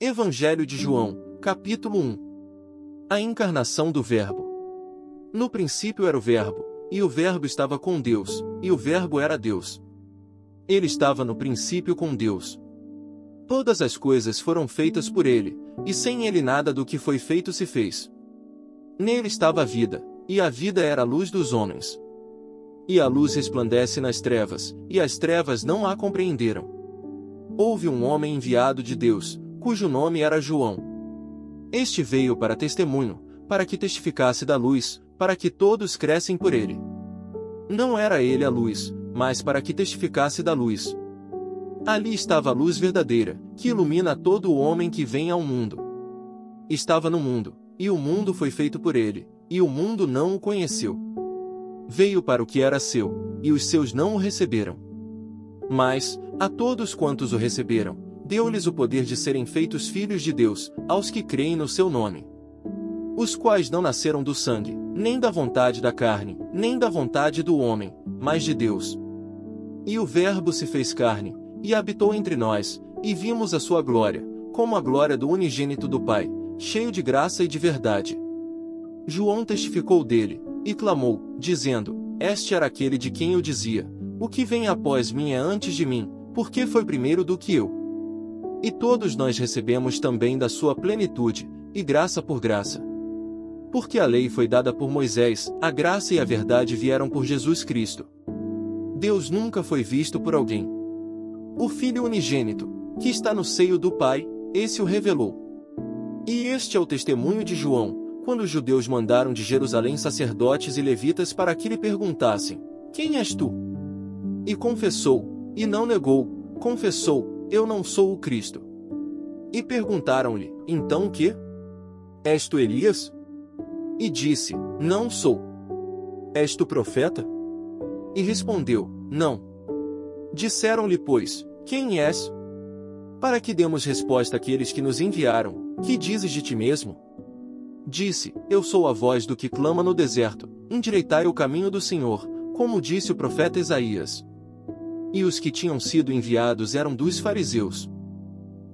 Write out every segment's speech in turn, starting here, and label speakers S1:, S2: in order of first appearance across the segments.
S1: Evangelho de João, capítulo 1. A encarnação do Verbo. No princípio era o Verbo, e o Verbo estava com Deus, e o Verbo era Deus. Ele estava no princípio com Deus. Todas as coisas foram feitas por ele, e sem ele nada do que foi feito se fez. Nele estava a vida, e a vida era a luz dos homens. E a luz resplandece nas trevas, e as trevas não a compreenderam. Houve um homem enviado de Deus, cujo nome era João. Este veio para testemunho, para que testificasse da luz, para que todos crescem por ele. Não era ele a luz, mas para que testificasse da luz. Ali estava a luz verdadeira, que ilumina todo o homem que vem ao mundo. Estava no mundo, e o mundo foi feito por ele, e o mundo não o conheceu. Veio para o que era seu, e os seus não o receberam. Mas, a todos quantos o receberam, deu-lhes o poder de serem feitos filhos de Deus, aos que creem no seu nome. Os quais não nasceram do sangue, nem da vontade da carne, nem da vontade do homem, mas de Deus. E o Verbo se fez carne, e habitou entre nós, e vimos a sua glória, como a glória do unigênito do Pai, cheio de graça e de verdade. João testificou dele, e clamou, dizendo: Este era aquele de quem eu dizia: O que vem após mim é antes de mim, porque foi primeiro do que eu. E todos nós recebemos também da sua plenitude, e graça por graça. Porque a lei foi dada por Moisés, a graça e a verdade vieram por Jesus Cristo. Deus nunca foi visto por alguém. O Filho unigênito, que está no seio do Pai, esse o revelou. E este é o testemunho de João, quando os judeus mandaram de Jerusalém sacerdotes e levitas para que lhe perguntassem: Quem és tu? E confessou, e não negou, confessou: Eu não sou o Cristo. E perguntaram-lhe: Então o quê? És tu Elias? E disse: Não sou. És tu profeta? E respondeu: Não. Disseram-lhe, pois: Quem és? Para que demos resposta àqueles que nos enviaram: Que dizes de ti mesmo? Disse: Eu sou a voz do que clama no deserto: Endireitai o caminho do Senhor, como disse o profeta Isaías. E os que tinham sido enviados eram dos fariseus.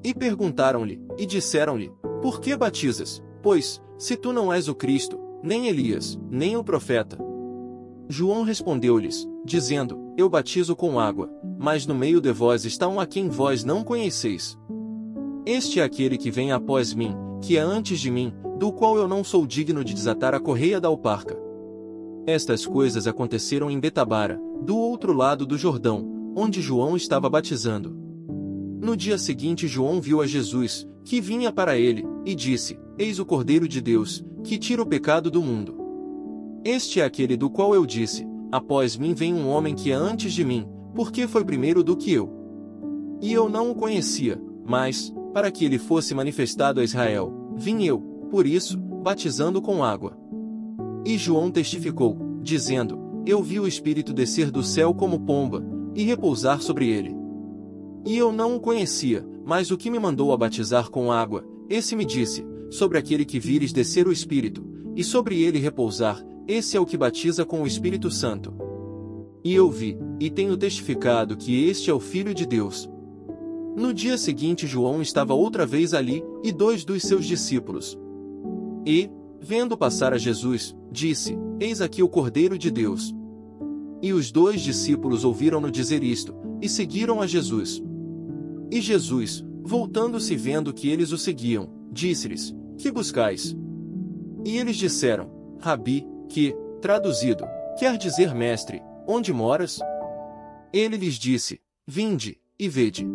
S1: E perguntaram-lhe, e disseram-lhe: Por que batizas? Pois, se tu não és o Cristo, nem Elias, nem o profeta. João respondeu-lhes, dizendo: Eu batizo com água, mas no meio de vós está um a quem vós não conheceis. Este é aquele que vem após mim, que é antes de mim, do qual eu não sou digno de desatar a correia da alparca. Estas coisas aconteceram em Betabara, do outro lado do Jordão, onde João estava batizando. No dia seguinte João viu a Jesus, que vinha para ele, e disse: Eis o Cordeiro de Deus, que tira o pecado do mundo. Este é aquele do qual eu disse: Após mim vem um homem que é antes de mim, porque foi primeiro do que eu. E eu não o conhecia, mas, para que ele fosse manifestado a Israel, vim eu, por isso, batizando com água. E João testificou, dizendo: Eu vi o Espírito descer do céu como pomba, e repousar sobre ele. E eu não o conhecia, mas o que me mandou a batizar com água, esse me disse: Sobre aquele que vires descer o Espírito, e sobre ele repousar, esse é o que batiza com o Espírito Santo. E eu vi, e tenho testificado que este é o Filho de Deus. No dia seguinte João estava outra vez ali, e 2 dos seus discípulos. E, vendo passar a Jesus, disse: Eis aqui o Cordeiro de Deus. E os 2 discípulos ouviram-no dizer isto, e seguiram a Jesus. E Jesus, voltando-se e vendo que eles o seguiam, disse-lhes: Que buscais? E eles disseram: Rabi, que, traduzido, quer dizer mestre, onde moras? Ele lhes disse: Vinde, e vede.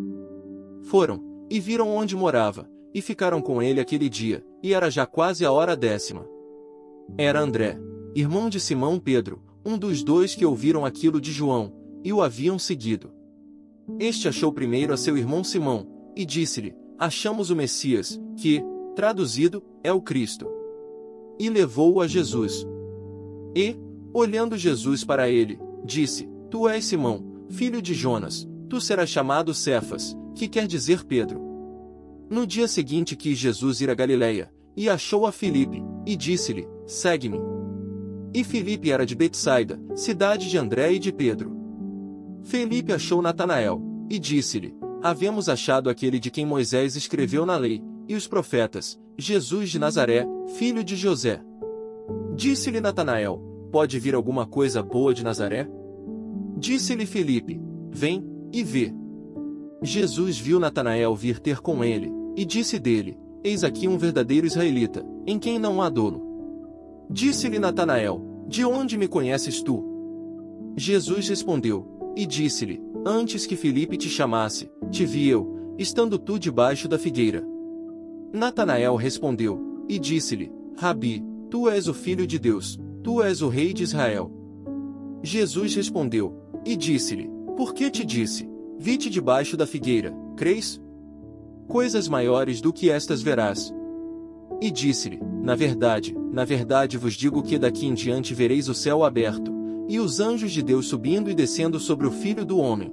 S1: Foram, e viram onde morava, e ficaram com ele aquele dia, e era já quase a hora 10ª. Era André, irmão de Simão Pedro, um dos 2 que ouviram aquilo de João, e o haviam seguido. Este achou primeiro a seu irmão Simão, e disse-lhe: Achamos o Messias, que, traduzido, é o Cristo. E levou-o a Jesus. E, olhando Jesus para ele, disse: Tu és Simão, filho de Jonas, tu serás chamado Cefas, que quer dizer Pedro. No dia seguinte quis Jesus ir a Galiléia, e achou a Filipe, e disse-lhe: Segue-me. E Filipe era de Betsaida, cidade de André e de Pedro. Filipe achou Natanael, e disse-lhe: Havemos achado aquele de quem Moisés escreveu na lei, e os profetas, Jesus de Nazaré, filho de José. Disse-lhe Natanael: Pode vir alguma coisa boa de Nazaré? Disse-lhe Filipe: Vem, e vê. Jesus viu Natanael vir ter com ele, e disse dele: Eis aqui um verdadeiro israelita, em quem não há dolo. Disse-lhe Natanael: De onde me conheces tu? Jesus respondeu, e disse-lhe: Antes que Filipe te chamasse, te vi eu, estando tu debaixo da figueira. Natanael respondeu, e disse-lhe: Rabi, tu és o Filho de Deus, tu és o Rei de Israel. Jesus respondeu, e disse-lhe: Por que te disse, vi-te debaixo da figueira, crês? Coisas maiores do que estas verás. E disse-lhe: na verdade vos digo que daqui em diante vereis o céu aberto, e os anjos de Deus subindo e descendo sobre o Filho do Homem.